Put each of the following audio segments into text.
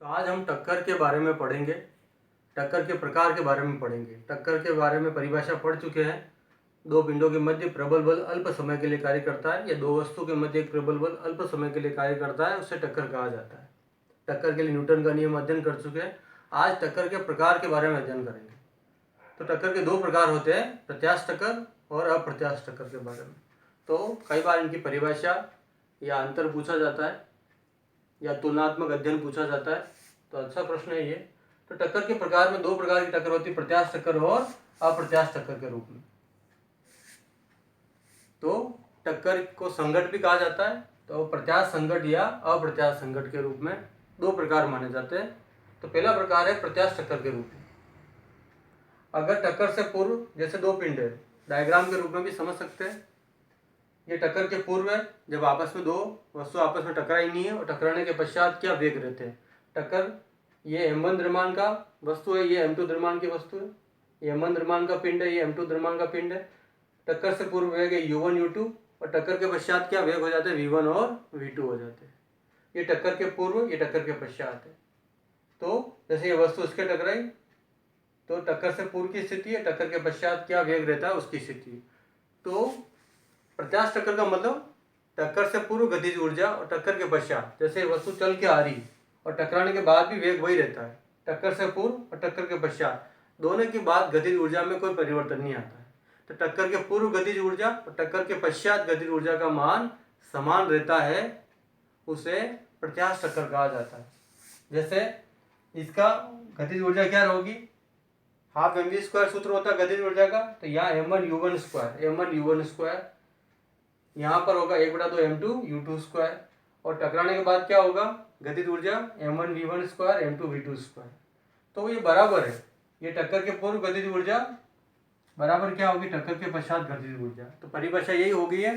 तो आज हम टक्कर के बारे में पढ़ेंगे। टक्कर के प्रकार के बारे में पढ़ेंगे। टक्कर के बारे में परिभाषा पढ़ चुके हैं। दो पिंडों के मध्य प्रबल बल अल्प समय के लिए कार्य करता है, या दो वस्तु के मध्य एक प्रबल बल अल्प समय के लिए कार्य करता है, उसे टक्कर कहा जाता है। टक्कर के लिए न्यूटन का नियम अध्ययन कर चुके हैं। आज टक्कर के प्रकार के बारे में अध्ययन करेंगे। तो टक्कर के दो प्रकार होते हैं, प्रत्यास्थ टक्कर और अप्रत्यास्थ टक्कर के बारे में। तो कई बार इनकी परिभाषा या अंतर पूछा जाता है या तुलनात्मक अध्ययन पूछा जाता है, तो अच्छा प्रश्न है ये। तो टक्कर के प्रकार में दो प्रकार की टक्कर होती है, प्रत्यास्थ टक्कर और अप्रत्यास्थ टक्कर के रूप में। तो टक्कर को संघट भी कहा जाता है, तो प्रत्यास्थ संघट या अप्रत्यास्थ संघट के रूप में दो प्रकार माने जाते हैं। तो पहला प्रकार है प्रत्यास्थ टक्कर के रूप में। अगर टक्कर से पूर्व जैसे दो पिंड है, डायग्राम के रूप में भी समझ सकते हैं। ये टक्कर के पूर्व है, जब आपस में दो वस्तु आपस में टकराई नहीं है, और टकराने के पश्चात क्या वेग रहते हैं। टक्कर ये m1 द्रव्यमान का वस्तु है, ये m2 द्रव्यमान की वस्तु है। ये m1 द्रव्यमान का पिंड है, ये m2 द्रव्यमान का पिंड है। टक्कर से पूर्व वेग है u1 u2, और टक्कर के पश्चात क्या वेग हो जाते हैं, v1 और v2 हो जाते हैं। ये टक्कर के पूर्व, ये टक्कर के पश्चात है। तो जैसे ये वस्तु इसके टकराई, तो टक्कर से पूर्व की स्थिति है, टक्कर के पश्चात क्या वेग रहता है उसकी स्थिति। तो प्रत्यास्थ टक्कर का मतलब टक्कर से पूर्व गतिज ऊर्जा और टक्कर के पश्चात, जैसे वस्तु चल के आ रही और टकराने के बाद भी वेग वही रहता है। टक्कर से पूर्व और टक्कर के पश्चात दोनों के बाद गतिज ऊर्जा में कोई परिवर्तन नहीं आता है। तो टक्कर के पूर्व गतिज ऊर्जा और टक्कर के पश्चात गतिज ऊर्जा का मान समान रहता है, उसे प्रत्यास्थ टक्कर कहा जाता है। जैसे इसका गतिज ऊर्जा क्या होगी, हाफ mv स्क्वायर सूत्र होता है गतिज ऊर्जा का। तो यहाँ m1u1 स्क्वायर यहाँ पर होगा 1/2 m2 u2 स्क्वायर, और टकराने के बाद क्या होगा, गतिज ऊर्जा m1 v1 square m2 v2 square. तो ये बराबर है, ये टक्कर के पूर्व गतिज ऊर्जा बराबर क्या होगी, टक्कर के पश्चात गतिज ऊर्जा। तो परिभाषा यही हो गई है।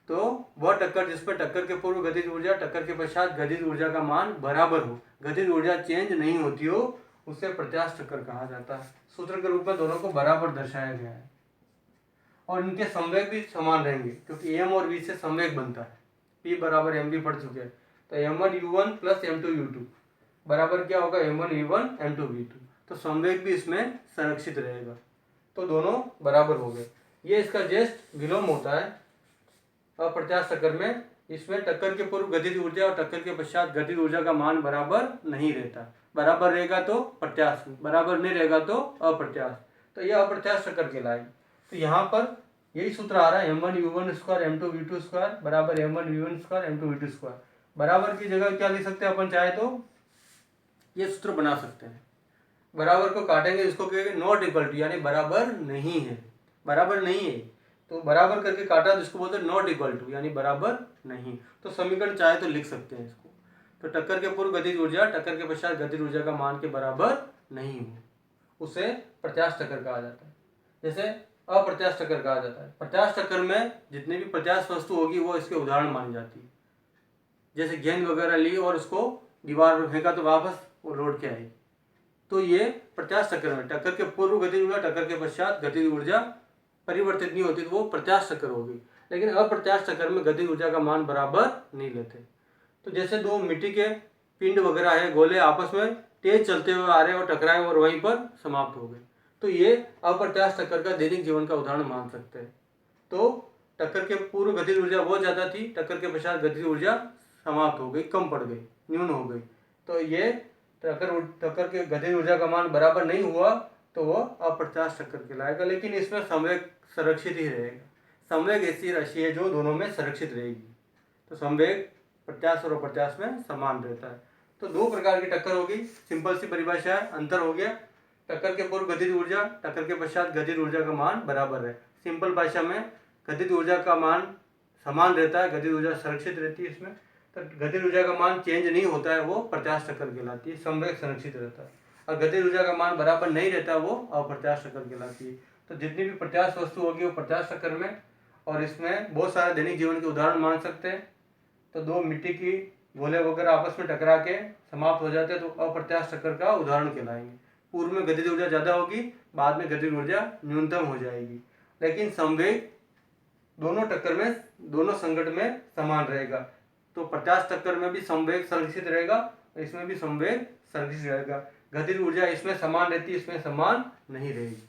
तो वह टक्कर जिसपर टक्कर के पूर्व गतिज ऊर्जा टक्कर के पश्चात गतिज ऊर्जा का मान बराबर हो, गतिज ऊर्जा चेंज नहीं होती हो, उसे प्रत्यास्थ टक्कर कहा जाता है। सूत्र के रूप में दोनों को बराबर दर्शाया गया है, और इनके संवेग भी समान रहेंगे, क्योंकि m और v से संवेग बनता है। p बराबर mv पढ़ चुके हैं। तो m1 u1 plus m2 u2 बराबर क्या होगा, m1 v1 m2 v2। तो संवेग भी इसमें संरक्षित रहेगा, तो दोनों बराबर हो गए। ये इसका जस्ट विलोम होता है अप्रत्यास्थ टक्कर में। इसमें टक्कर के पूर्व गतिज ऊर्जा और टक्कर के पश्चात गतिज ऊर्जा का मान बराबर नहीं रहता। बराबर रहेगा तो प्रत्यास्थ, बराबर नहीं रहेगा तो अप्रत्यास्थ। तो यह अप्रत्यास्थ टक्कर कहलाएगी। तो यहाँ पर यही सूत्र आ रहा है, m1 u1 square m2 v2 square बराबर m1 v1 square m2 v2 square. बराबर की जगह क्या लिख सकते हैं अपन, चाहे तो ये सूत्र बना सकते हैं। बराबर को काटेंगे, इसको कहेंगे नॉट इक्वल टू, यानी बराबर नहीं है। बराबर नहीं है तो बराबर करके काटा तो इसको बोलते हैं नॉट इक्वल टू, यानी बराबर नहीं। तो समीकरण चाहे तो लिख सकते हैं इसको। तो टक्कर के पूर्व गतिज ऊर्जा टक्कर के पश्चात गतिज ऊर्जा का मान के बराबर नहीं हो, उसे प्रत्यास्थ टक्कर कहा जाता है। जैसे अप्रत्यास्थ टक्कर कहा जाता है। प्रत्यास्थ टक्कर में जितनी भी प्रत्यास्थ वस्तु होगी वो इसके उदाहरण मानी जाती है। जैसे गेंद वगैरह ली और उसको दीवार पर फेंका तो वापस वो लौट के आई, तो ये प्रत्यास्थ टक्कर में टक्कर के पूर्व गतिज ऊर्जा टक्कर के पश्चात गतिज ऊर्जा परिवर्तित नहीं होती, तो वो प्रत्यास्थ टक्कर होगी। लेकिन अप्रत्यास्थ टक्कर में गतिज ऊर्जा का मान बराबर नहीं लेते। तो जैसे दो मिट्टी के पिंड वगैरह है, गोले आपस में तेज चलते हुए आ रहे और टकराए और वहीं पर समाप्त हो गए, तो ये अप्रत्यास्थ टक्कर का दैनिक जीवन का उदाहरण मान सकते हैं। तो टक्कर के पूर्व गतिज ऊर्जा बहुत ज़्यादा थी, टक्कर के पश्चात गतिज ऊर्जा समाप्त हो गई, कम पड़ गई, न्यून हो गई। तो ये टक्कर के गतिज ऊर्जा का मान बराबर नहीं हुआ, तो वो अप्रत्यास्थ टक्कर कहलाएगा। लेकिन इसमें संवेग संरक्षित ही रहेगा। संवेग ऐसी राशि है जो दोनों में संरक्षित रहेगी। तो संवेग प्रत्यास्थ और अप्रत्यास्थ में समान रहता है। तो दो प्रकार की टक्कर होगी, सिंपल सी परिभाषा है, अंतर हो गया। टक्कर के पूर्व गतिज ऊर्जा टक्कर के पश्चात गतिज ऊर्जा का मान बराबर है। सिंपल भाषा में गतिज ऊर्जा का मान समान रहता है, गतिज ऊर्जा सुरक्षित रहती है इसमें। तो गतिज ऊर्जा का मान चेंज नहीं होता है, वो प्रत्यास्थ टक्कर कहलाती है। संवेग संरक्षित रहता है। और गतिज ऊर्जा का मान बराबर नहीं रहता, वो अप्रत्यास्थ टक्कर कहलाती है। तो जितनी भी प्रत्यास्थ वस्तु होगी वो प्रत्यास्थ टक्कर में, और इसमें बहुत सारे दैनिक जीवन के उदाहरण मान सकते हैं। तो दो मिट्टी की गोले वगैरह आपस में टकरा के समाप्त हो जाते हैं, तो अप्रत्यास्थ टक्कर का उदाहरण कहलाएंगे। पूर्व में गतिज ऊर्जा ज़्यादा होगी, बाद में गतिज ऊर्जा न्यूनतम हो जाएगी, लेकिन संवेग दोनों टक्कर में, दोनों संकट में समान रहेगा। तो प्रत्यास्थ टक्कर में भी संवेग संरक्षित रहेगा इसमें भी संवेग सदिश रहेगा। गतिज ऊर्जा इसमें समान रहती है, इसमें समान नहीं रहेगी।